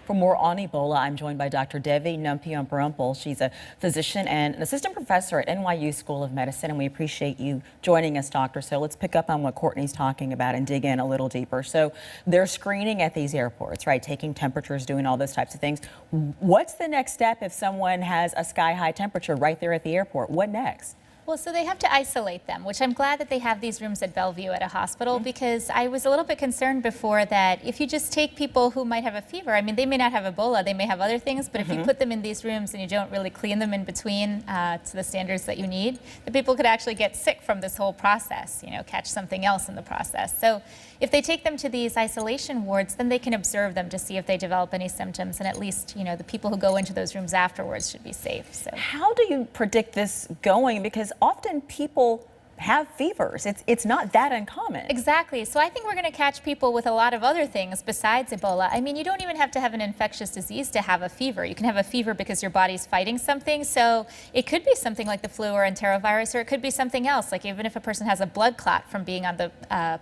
For more on Ebola, I'm joined by Dr. Devi Numpion-Brumpel. She's a physician and an assistant professor at NYU School of Medicine, and we appreciate you joining us, doctor. So let's pick up on what Courtney's talking about and dig in a little deeper. So they're screening at these airports, right? Taking temperatures, doing all those types of things. What's the next step if someone has a sky-high temperature right there at the airport? What next? Well, so they have to isolate them, which I'm glad that they have these rooms at Bellevue at a hospital, because I was a little bit concerned before that if you just take people who might have a fever, I mean, they may not have Ebola, they may have other things, but if you put them in these rooms and you don't really clean them in between to the standards that you need, the people could actually get sick from this whole process, you know, catch something else in the process. So if they take them to these isolation wards, then they can observe them to see if they develop any symptoms, and at least, you know, the people who go into those rooms afterwards should be safe. So how do you predict this going? Because often people have fevers. It's not that uncommon. Exactly. So I think we're going to catch people with a lot of other things besides Ebola. I mean, you don't even have to have an infectious disease to have a fever. You can have a fever because your body's fighting something. So it could be something like the flu or enterovirus, or it could be something else. Like even if a person has a blood clot from being on the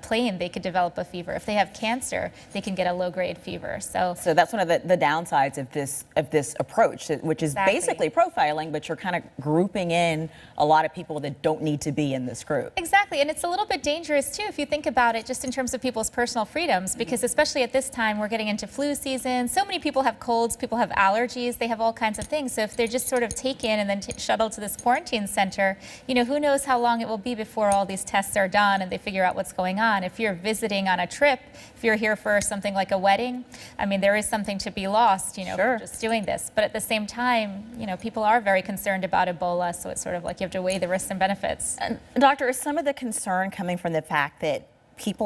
plane, they could develop a fever. If they have cancer, they can get a low-grade fever. So that's one of the downsides of this approach, which is basically profiling, but you're kind of grouping in a lot of people that don't need to be in this group. Exactly, and it's a little bit dangerous too if you think about it just in terms of people's personal freedoms, because especially at this time we're getting into flu season. So many people have colds, people have allergies, they have all kinds of things. So if they're just sort of taken and then shuttled to this quarantine center, you know, who knows how long it will be before all these tests are done and they figure out what's going on. If you're visiting on a trip, if you're here for something like a wedding, I mean, there is something to be lost, you know, for just doing this. But at the same time, you know, people are very concerned about Ebola, so it's sort of like you have to weigh the risks and benefits. Doctor, is some of the concern coming from the fact that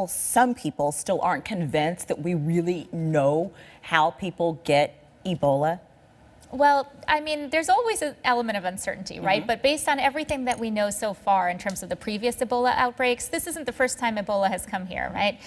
some people still aren't convinced that we really know how people get Ebola? Well, I mean, there's always an element of uncertainty, right? But based on everything that we know so far in terms of the previous Ebola outbreaks, this isn't the first time Ebola has come here, right?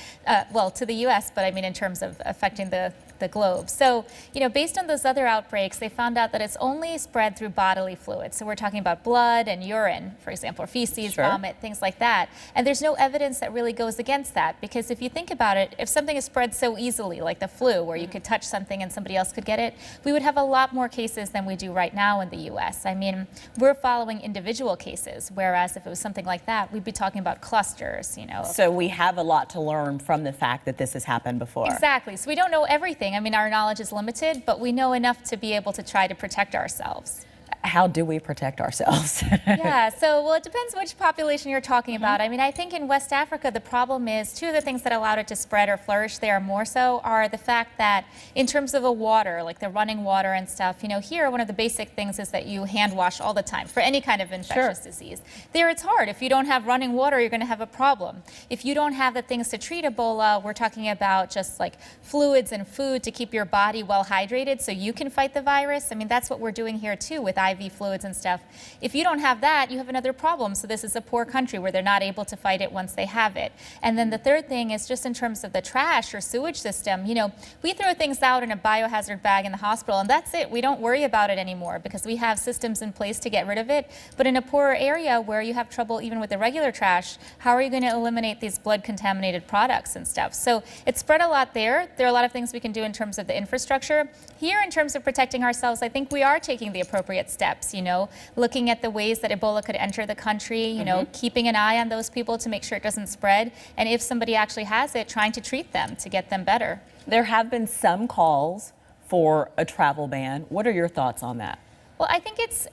Well, to the U.S., but I mean in terms of affecting the globe. So, you know, based on those other outbreaks, they found out that it's only spread through bodily fluids. So we're talking about blood and urine, for example, or feces, vomit, things like that. And there's no evidence that really goes against that, because if you think about it, if something is spread so easily, like the flu, where you could touch something and somebody else could get it, we would have a lot more cases than we do right now in the U.S. I mean, we're following individual cases, whereas if it was something like that, we'd be talking about clusters, you know. So we have a lot to learn from the fact that this has happened before. Exactly. So we don't know everything. I mean, our knowledge is limited, but we know enough to be able to try to protect ourselves. How do we protect ourselves? Yeah, so, well, it depends which population you're talking about. I mean, I think in West Africa, the problem is two of the things that allowed it to spread or flourish there more so are the fact that in terms of the water, like the running water and stuff, you know, here one of the basic things is that you hand wash all the time for any kind of infectious disease. There it's hard. If you don't have running water, you're going to have a problem. If you don't have the things to treat Ebola, we're talking about just like fluids and food to keep your body well hydrated so you can fight the virus. I mean, that's what we're doing here too with IV fluids and stuff. If you don't have that, you have another problem. So this is a poor country where they're not able to fight it once they have it. And then the third thing is just in terms of the trash or sewage system. You know, we throw things out in a biohazard bag in the hospital and that's it. We don't worry about it anymore because we have systems in place to get rid of it. But in a poorer area where you have trouble even with the regular trash, how are you going to eliminate these blood contaminated products and stuff? So it's spread a lot there. There are a lot of things we can do in terms of the infrastructure. Here, in terms of protecting ourselves, I think we are taking the appropriate steps. You know, looking at the ways that Ebola could enter the country, you know, keeping an eye on those people to make sure it doesn't spread, and if somebody actually has it, trying to treat them to get them better. There have been some calls for a travel ban. What are your thoughts on that? Well, I think it's,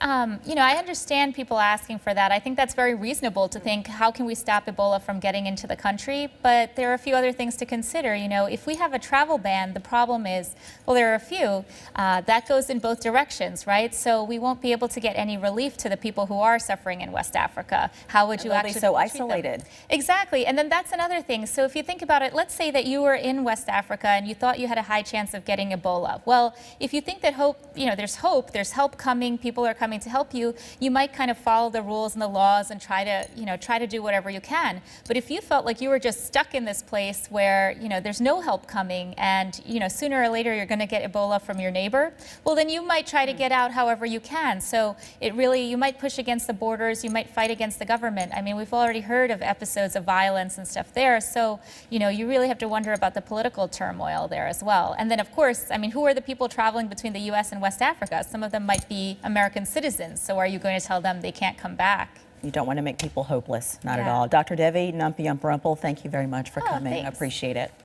you know, I understand people asking for that. I think that's very reasonable to think, how can we stop Ebola from getting into the country? But there are a few other things to consider. You know, if we have a travel ban, the problem is, well, there are a few. That goes in both directions, right? So we won't be able to get any relief to the people who are suffering in West Africa. How would you actually be so isolated? Exactly. And then that's another thing. So if you think about it, let's say that you were in West Africa and you thought you had a high chance of getting Ebola. Well, if you think that hope, you know, there's help coming coming, people are coming to help you, you might kind of follow the rules and the laws and try to do whatever you can. But if you felt like you were just stuck in this place where, there's no help coming and, sooner or later you're going to get Ebola from your neighbor, well, then you might try to get out however you can. So you might push against the borders, you might fight against the government. I mean, we've already heard of episodes of violence and stuff there. So, you really have to wonder about the political turmoil there as well. And then, of course, I mean, who are the people traveling between the U.S. and West Africa? Some of them might be American citizens. So are you going to tell them they can't come back? You don't want to make people hopeless, not at Yeah. all. Dr. Devi Nampion-Brumpel, thank you very much for coming. Thanks. I appreciate it.